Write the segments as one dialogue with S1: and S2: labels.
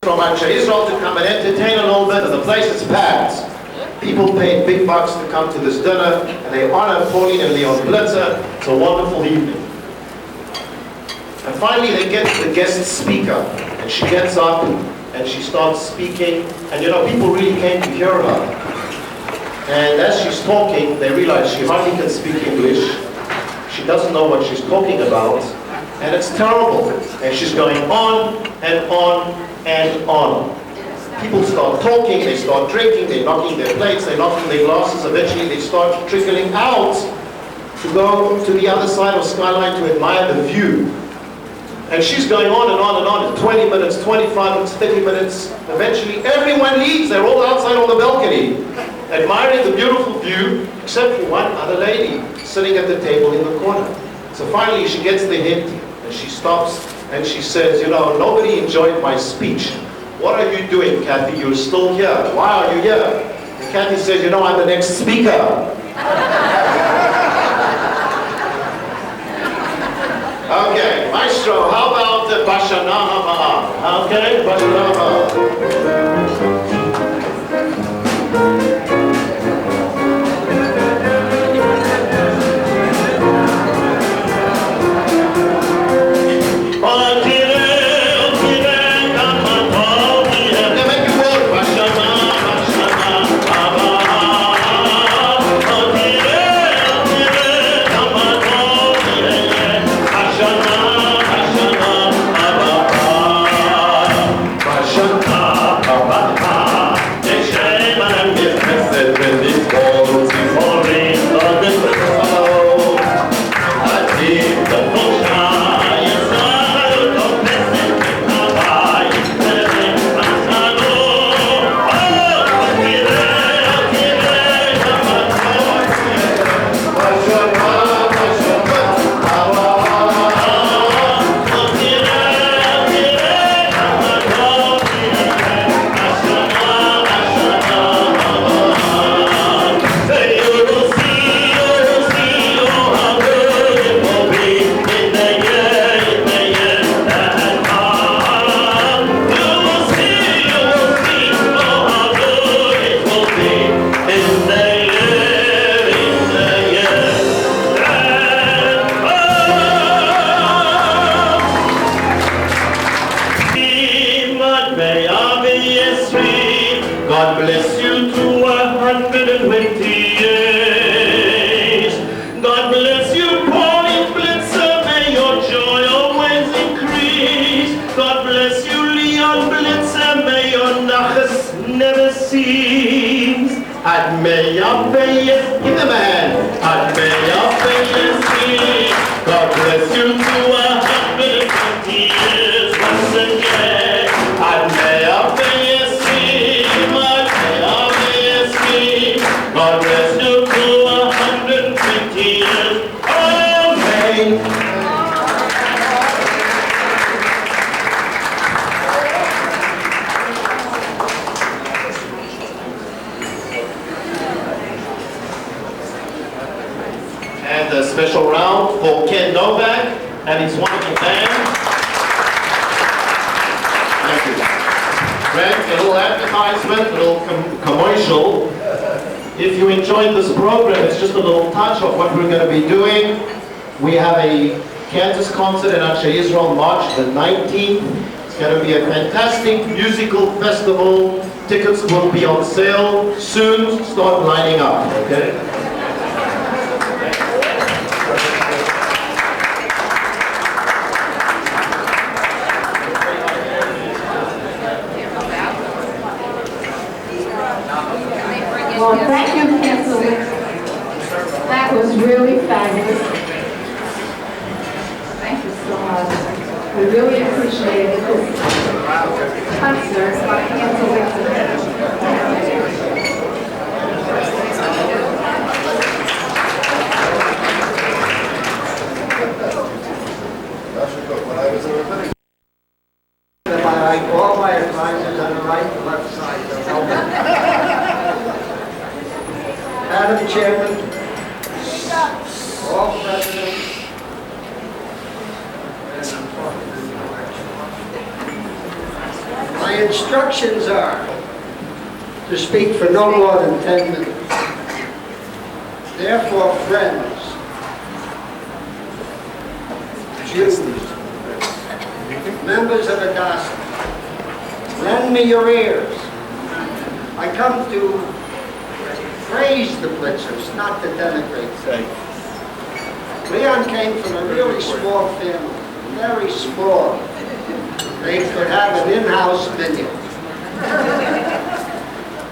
S1: from Israel to come and entertain a little bit, and the place is packed. People pay big bucks to come to this dinner, and they honor Pauline and Leon Blitzer. It's a wonderful evening. And finally they get the guest speaker, and she gets up and she starts speaking, and you know, people really came to hear her. And as she's talking, they realize she hardly can speak English. She doesn't know what she's talking about, and it's terrible. And she's going on and on and on. People start talking, they start drinking, they're knocking their plates, they're knocking their glasses. Eventually they start trickling out to go to the other side of Skyline to admire the view. And she's going on and on and on. 20 minutes, 25 minutes, 30 minutes. Eventually everyone leaves. They're all outside on the balcony, admiring the beautiful view, except for one other lady sitting at the table in the corner. So finally she gets the hint, and she stops and she says, you know, nobody enjoyed my speech. What are you doing, Kathy? You're still here. Why are you here? And Kathy says, you know, I'm the next speaker. Okay, Maestro, how about the Bashana Hama'a? Okay, Bashana Hama'a. God bless you to 120 years. God bless you, Pauline Blitzer, may your joy always increase. God bless you, Leon Blitzer, may your nachas never cease. And may your faith, give them a hand. And may your faith, God bless you to 120 years once again. And may your faith, God bless you to 150 years. Amen. And a special round for Ken Novak and his wonderful band. Thank you. Greg, a little advertisement, a little commercial. If you enjoyed this program, it's just a little touch of what we're going to be doing. We have a Kansas concert in Anshe Israel, March the 19th. It's going to be a fantastic musical festival. Tickets will be on sale soon. Start lining up, okay?
S2: Well, thank you, Councilman. That was really fabulous. Thank you so much. We really appreciate it. This concert by Councilman.
S3: All my advisors on the right and left side of the helmet. Madam Chairman, all presidents, my My instructions are to speak for no more than 10 minutes. Therefore, friends, Jews, members of Hadassah, lend me your ears. I come to praise the Blitzers, not to denigrate them. Leon came from a really small family, very small. They could have an in-house menu.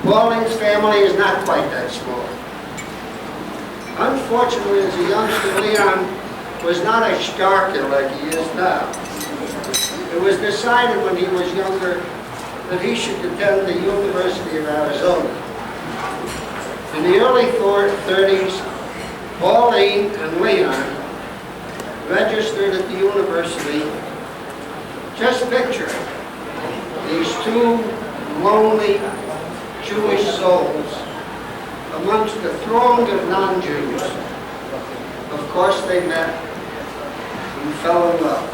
S3: Pauline's family is not quite that small. Unfortunately, as a youngster, Leon was not a starker like he is now. It was decided when he was younger that he should attend the University of Arizona. In the early 30s, Pauline and Leon registered at the university. Just picture these two lonely Jewish souls amongst the throng of non-Jews. Of course, they met and fell in love.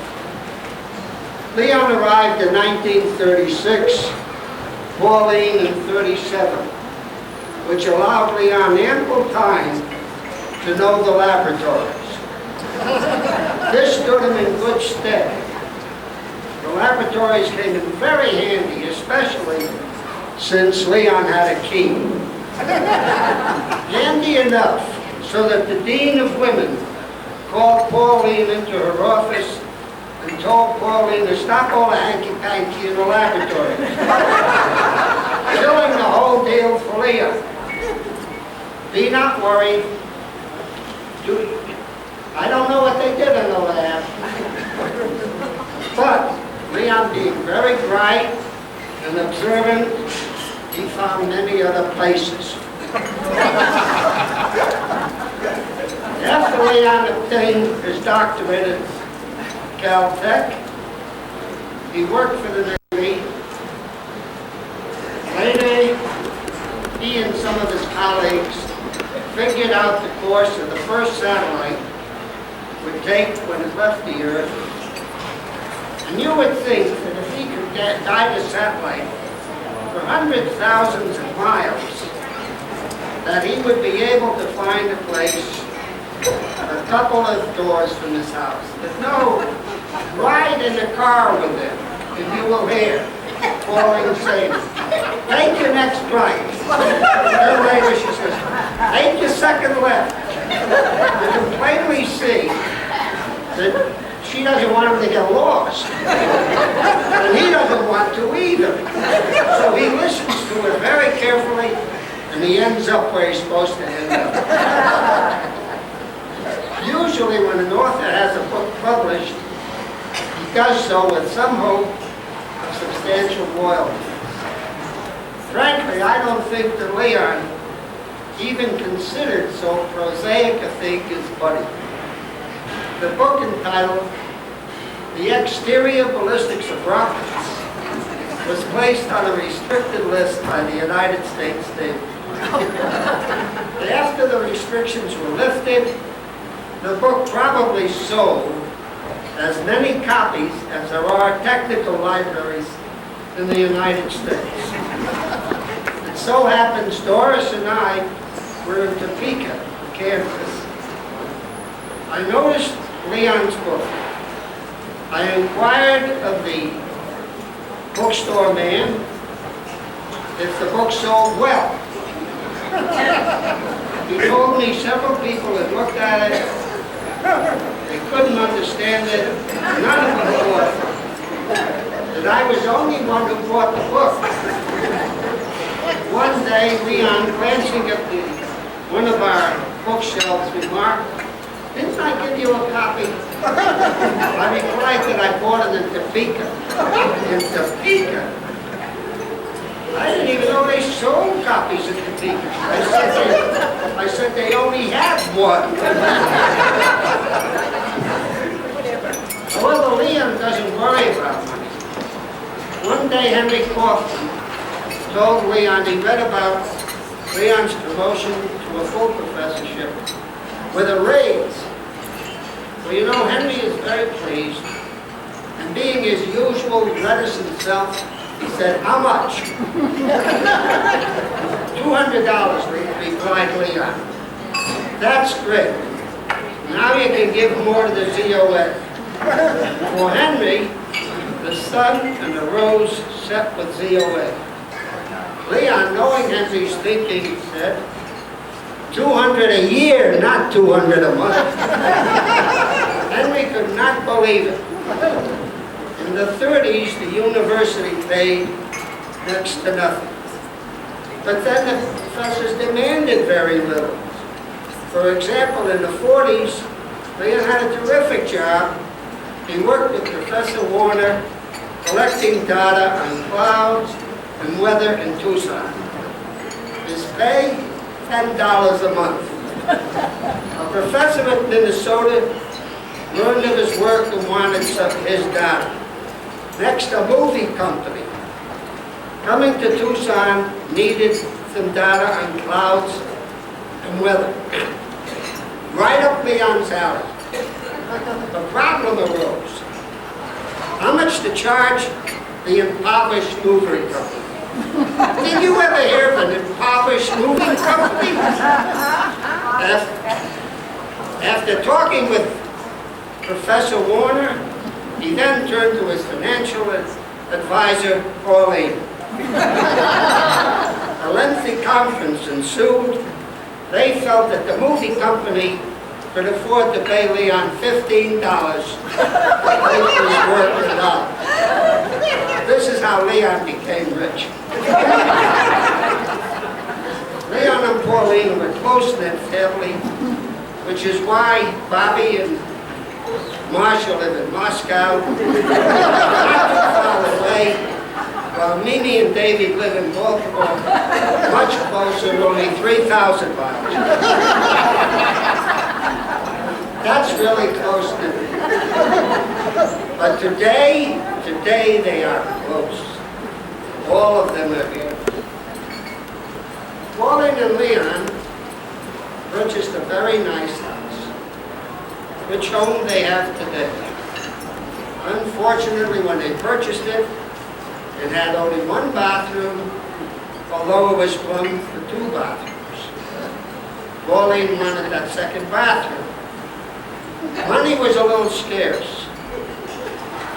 S3: Leon arrived in 1936, Pauline in 37, which allowed Leon ample time to know the laboratories. This stood him in good stead. The laboratories came in very handy, especially since Leon had a key. Handy enough so that the Dean of Women called Pauline into her office and told Pauline to stop all the hanky-panky in the laboratory, killing the whole deal for Leon. Be not worried. I don't know what they did in the lab, but Leon, being very bright and observant, he found many other places. After Leon obtained his doctorate at Caltech, he worked for the Navy. Later, he and some of his colleagues figured out the course of the first satellite would take when it left the Earth. And you would think that if he could guide a satellite for hundreds of thousands of miles, that he would be able to find a place a couple of doors from his house. But no, ride in the car with him, and you will hear Pauline saying, take your next right. Then later she says, take your second left. You can plainly see that she doesn't want him to get lost. And he doesn't want to either. So he listens to her very carefully, and he ends up where he's supposed to end up. Usually when an author has a book published, he does so with some hope of substantial royalties. Frankly, I don't think that Leon even considered so prosaic a thing as money. The book entitled The Exterior Ballistics of Rockets was placed on a restricted list by the United States Navy. After the restrictions were lifted, the book probably sold as many copies as there are technical libraries in the United States. It so happens Doris and I were in Topeka, Kansas. I noticed Leon's book. I inquired of the bookstore man if the book sold well. He told me several people had looked at it, they couldn't understand it, none of them bought it. That I was the only one who bought the book. One day, Leon, glancing at one of our bookshelves, remarked, didn't I give you a copy? I replied that I bought it in Topeka. In Topeka? I didn't even know they sold copies in Topeka. I said they only had one. However, Leon doesn't worry about money. One day, Henry Kaufman told Leon he read about Leon's promotion to a full professorship with a raise. Well, you know, Henry is very pleased, and being his usual reticent self, He said, how much? $200, replied Leon. That's great. Now you can give more to the ZOA. For Henry, the sun and the rose set with ZOA. Leon, knowing Henry's thinking, said, 200 a year, not 200 a month. Henry could not believe it. In the 30s, the university paid next to nothing. But then the professors demanded very little. For example, in the 40s, Leon had a terrific job. He worked with Professor Warner, collecting data on clouds and weather in Tucson. His pay, $10 a month. A professor at Minnesota learned of his work and wanted some of his data. Next, a movie company coming to Tucson needed some data on clouds and weather. Right up Leon's alley. The problem arose. How much to charge the impoverished movie company? Did you ever hear of an impoverished movie company? After talking with Professor Warner, he then turned to his financial advisor, Pauline. A lengthy conference ensued. They felt that the movie company could afford to pay Leon $15 to make his work $1. This is how Leon became rich. Leon and Pauline were a close-knit family, which is why Bobby and Marshall live in Moscow, not too far away, while Mimi and David live in Baltimore, much closer, only 3,000 miles. That's really close to me. But today they are close. All of them are here. Pauline and Leon purchased a very nice house, which home they have today. Unfortunately, when they purchased it, it had only one bathroom, although it was plumbed for 2 bathrooms. Pauline wanted that second bathroom. Money was a little scarce.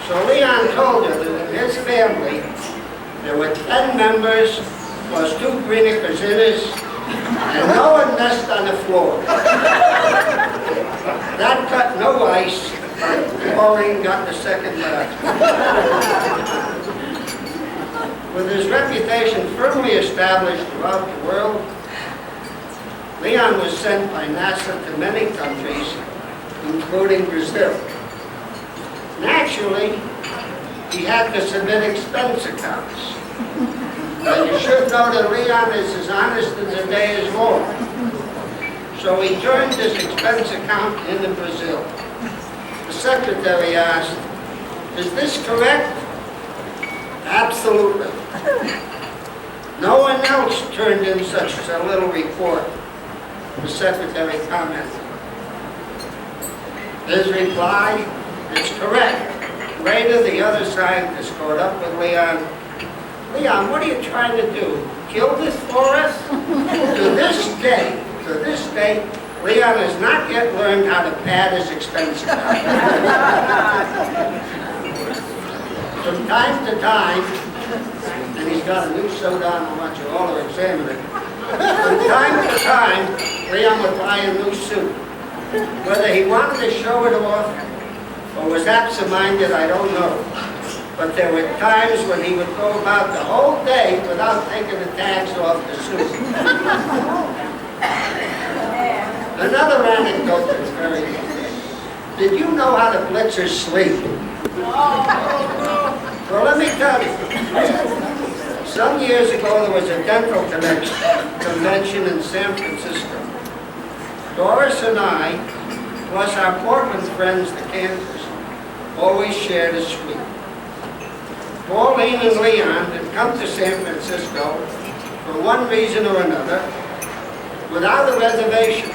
S3: So Leon told her that in his family, there were 10 members, plus 2 Greener Krasiners, and no one messed on the floor. That cut no ice, but Pauline got the second bathroom. With his reputation firmly established throughout the world, Leon was sent by NASA to many countries, including Brazil. Naturally, he had to submit expense accounts. But you should know that Leon is as honest as the day is long. So he turned his expense account into Brazil. The secretary asked, "Is this correct?" "Absolutely." No one else turned in such a little report, the secretary commented. His reply, "It's correct." Later, the other scientist caught up with Leon. "Leon, what are you trying to do? Kill this for us?" To this day, Leon has not yet learned how to pad his expense account. From time to time, and he's got a new suit on, I want you all to examine it. From time to time, Leon would buy a new suit. Whether he wanted to show it off or was absent-minded, I don't know. But there were times when he would go about the whole day without taking the tags off the suit. Another anecdote that's very interesting. Did you know how the Blitzers sleep? Well, let me tell you. Some years ago, there was a dental convention in San Francisco. Doris and I, plus our Portland friends, the Cantors, always shared a suite. Pauline and Leon had come to San Francisco for one reason or another without a reservation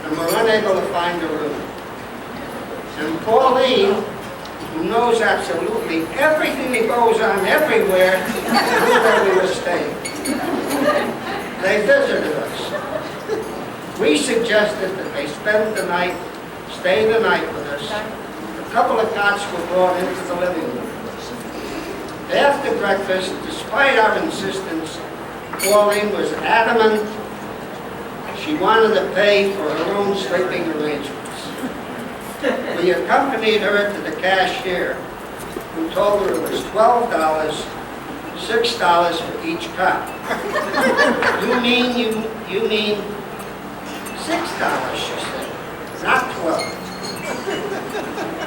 S3: and were unable to find a room. And Pauline who knows absolutely everything that goes on everywhere, knew where we were staying. They visited us. We suggested that they stay the night with us. A couple of cots were brought into the living room. After breakfast, despite our insistence, Pauline was adamant she wanted to pay for her own sleeping arrangements. We accompanied her to the cashier, who told her it was $12, $6 for each cot. You mean $6, she said, not 12.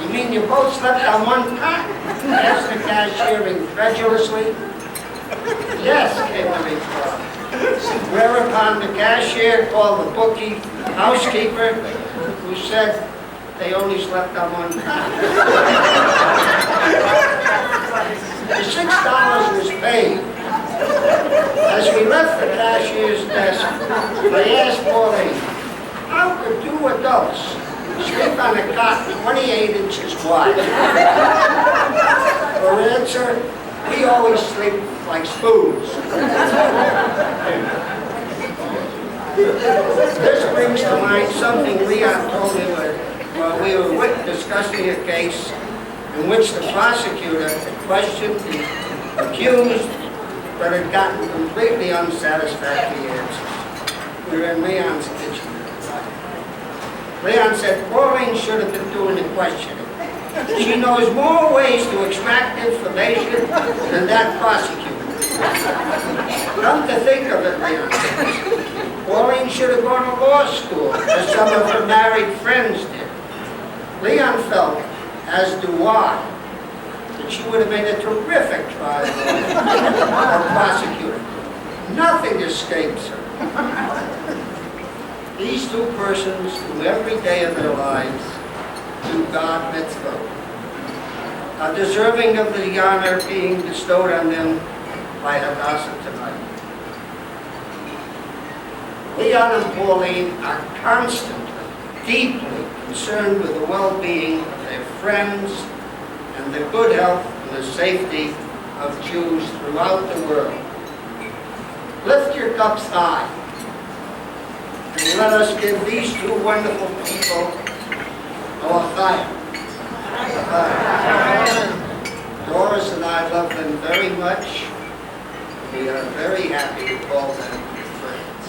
S3: You mean you both slept on one cot? Asked the cashier incredulously. Yes, came the reply. Whereupon the cashier called the housekeeper, who said they only slept on one cot. The $6 was paid. As we left the cashier's desk, I asked Pauline, how could two adults sleep on a cot 28 inches wide? For answer, we always sleep like spoons. This brings to mind something Leon told me while we were discussing a case in which the prosecutor questioned the accused but had gotten completely unsatisfactory answers. We were in Leon's kitchen. Leon said, Pauline should have been doing the questioning. She knows more ways to extract information than that prosecutor. Come to think of it, Leon said, Pauline should have gone to law school, as some of her married friends did. Leon felt, as do I, that she would have made a terrific trial lawyer or prosecutor. Nothing escapes her. These two persons who every day of their lives do God mitzvah are deserving of the honor being bestowed on them by Hadassah tonight. Leon and Pauline are constantly, deeply concerned with the well-being of their friends and the good health and the safety of Jews throughout the world. Lift your cups high and let us give these two wonderful people our chayim. Doris and I love them very much. We are very happy to call them friends.